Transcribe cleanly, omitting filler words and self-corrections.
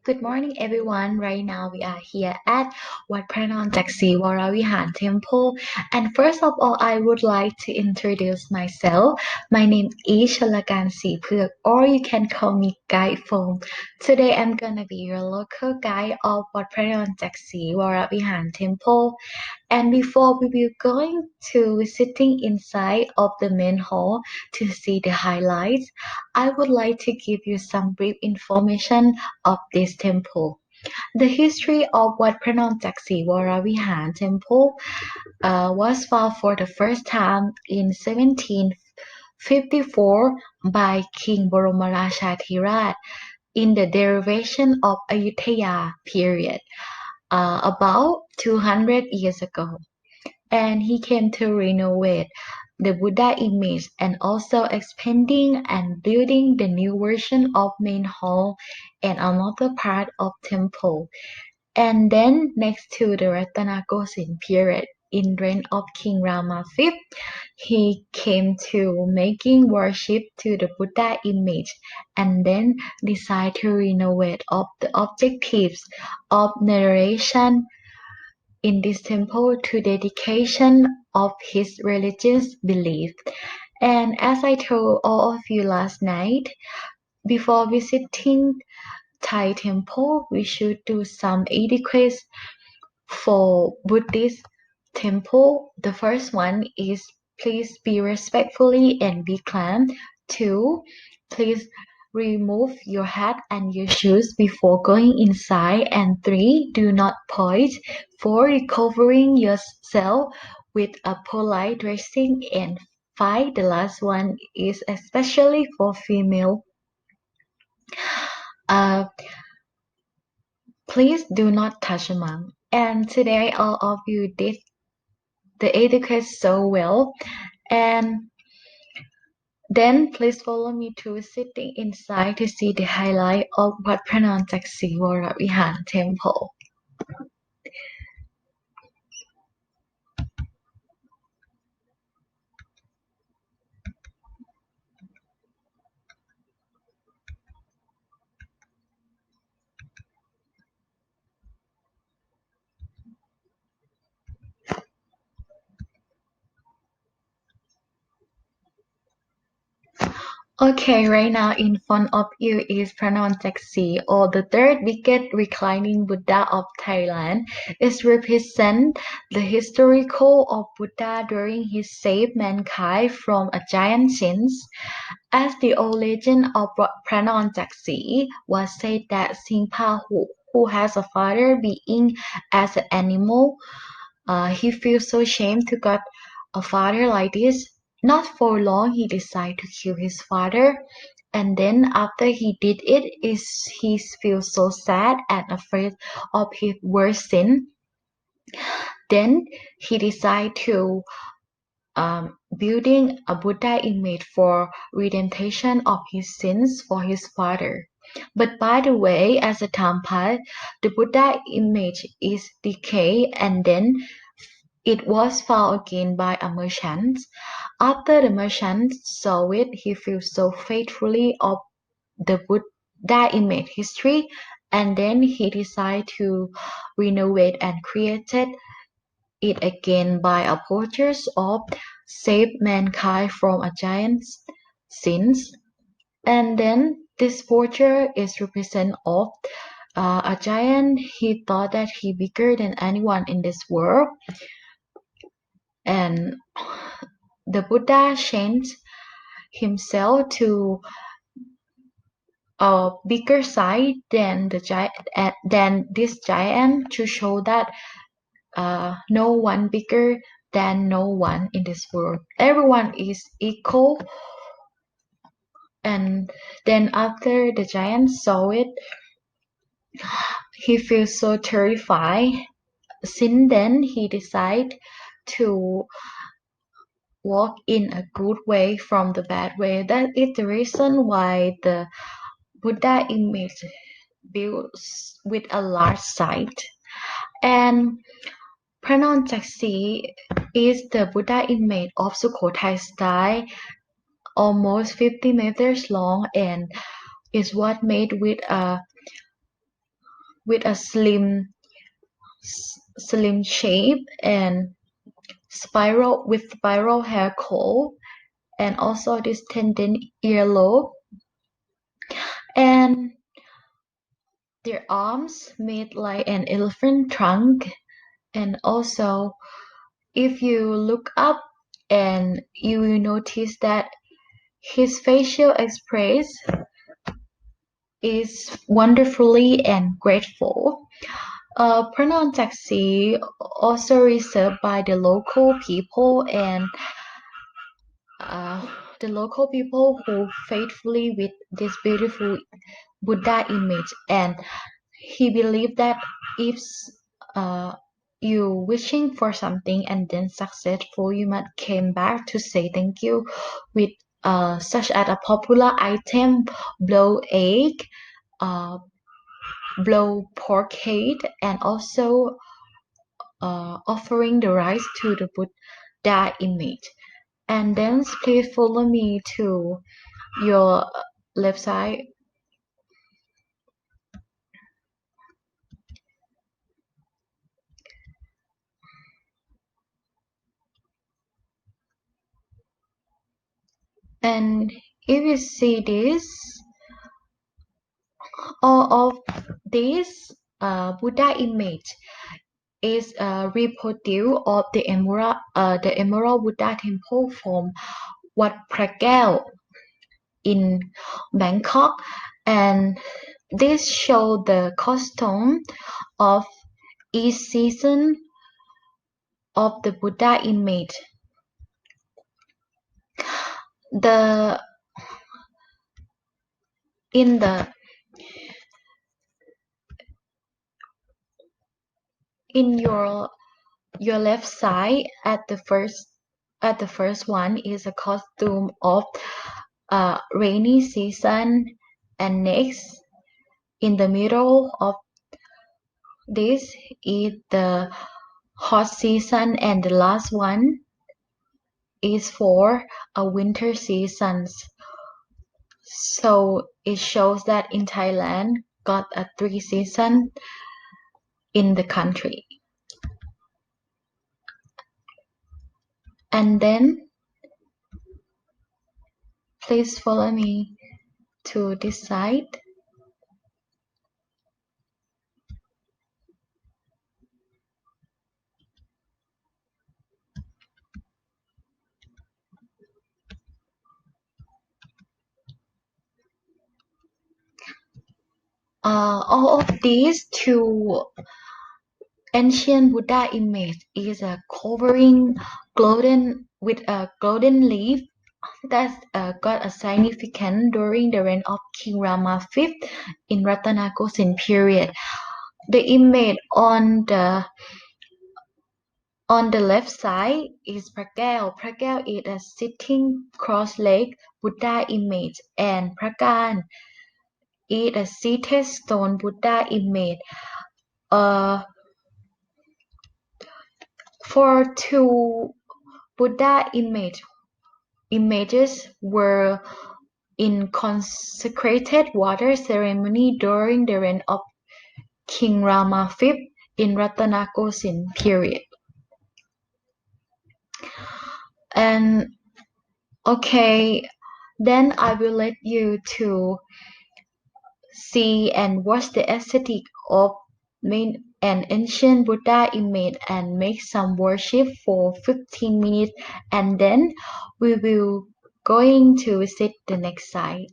Good morning, everyone. Right now, we are here at Wat Pranon Jaksi Varavihan Temple. And first of all, I would like to introduce myself. My name is Shalakan Sipuk, or you can call me Guide Foam. Today, I'm gonna be your local guide of Wat Pranon Jaksi Varavihan Temple. And before we will going to sitting inside of the main hall to see the highlights, I would like to give you some brief information of this temple. The history of Wat Pranon Jaksi Varavihan Temple was found for the first time in 1754 by King Boromaraja in the derivation of Ayutthaya period, about 200 years ago, and he came to renovate the Buddha image and also expanding and building the new version of main hall and another part of temple. And then next to the Ratanakosin period in reign of King Rama V, he came to making worship to the Buddha image and then decided to renovate of the objectives of narration in this temple to dedication of his religious belief. And as I told all of you last night, before visiting Thai temple, we should do some etiquette for Buddhist temple. The first one is please be respectfully and be calm. Two, please remove your hat and your shoes before going inside. And three, do not point. Four, recovering yourself with a polite dressing. And five, the last one is especially for female. Uh, Please do not touch a monk. And today all of you did the etiquette so well. And then please follow me to sitting inside to see the highlight of Wat Pranon Jaksi Varavihan Temple. Okay, right now in front of you is Pranon Jaksi, or the third biggest reclining Buddha of Thailand. It represents the historical of Buddha during his saved mankind from a giant sins. As the old legend of Pranon Jaksi was said that Singpa who has a father being as an animal, he feels so ashamed to got a father like this. Not for long, he decided to kill his father, and then after he did it, he feels so sad and afraid of his worst sin. Then he decided to building a Buddha image for redemption of his sins for his father. But by the way, as a time passed, the Buddha image is decayed and then it was found again by a merchant. After the merchant saw it, he feels so faithfully of the Buddha image history, and then he decided to renovate and created it again by a purchase of save mankind from a giant's sins. And then this portrait is represent of a giant. He thought that he bigger than anyone in this world, and the Buddha changed himself to a bigger size than than this giant to show that no one bigger than no one in this world. Everyone is equal. And then after the giant saw it, he feels so terrified. Since then, he decided to walk in a good way from the bad way. That is the reason why the Buddha image built with a large size. And Pranon Jaksi is the Buddha image of Sukhothai style, almost 50 meters long and is what made with a slim shape and spiral hair coil, and also this tendon earlobe, and their arms made like an elephant trunk. And also, if you look up and you will notice that his facial expression is wonderfully and grateful. Pranam taxi also reserved by the local people, and the local people who faithfully with this beautiful Buddha image, and he believed that if you wishing for something and then successful, you might came back to say thank you with such as a popular item, blow egg, blow pork head, and also offering the rice to the Buddha image. And then please follow me to your left side. And if you see this, all of this Buddha image is a reproduce of the Emerald Buddha temple from Wat Phra in Bangkok, and this show the costume of each season of the Buddha image. In your left side at the first one is a costume of rainy season, and next in the middle of this is the hot season, and the last one is for a winter seasons. So it shows that in Thailand got a 3 season in the country. And then please follow me to this side. All of these two ancient Buddha image is covering with a golden leaf that got a significance during the reign of King Rama V in Ratanakosin period. The image on the left side is Pragal. Pragal is a sitting cross-legged Buddha image, and Pragan is a seated stone Buddha image. For two Buddha images were in consecrated water ceremony during the reign of King Rama V in Ratanakosin period. And okay, then I will let you to see and watch the aesthetic of an ancient Buddha image and make some worship for 15 minutes, and then we will going to visit the next site.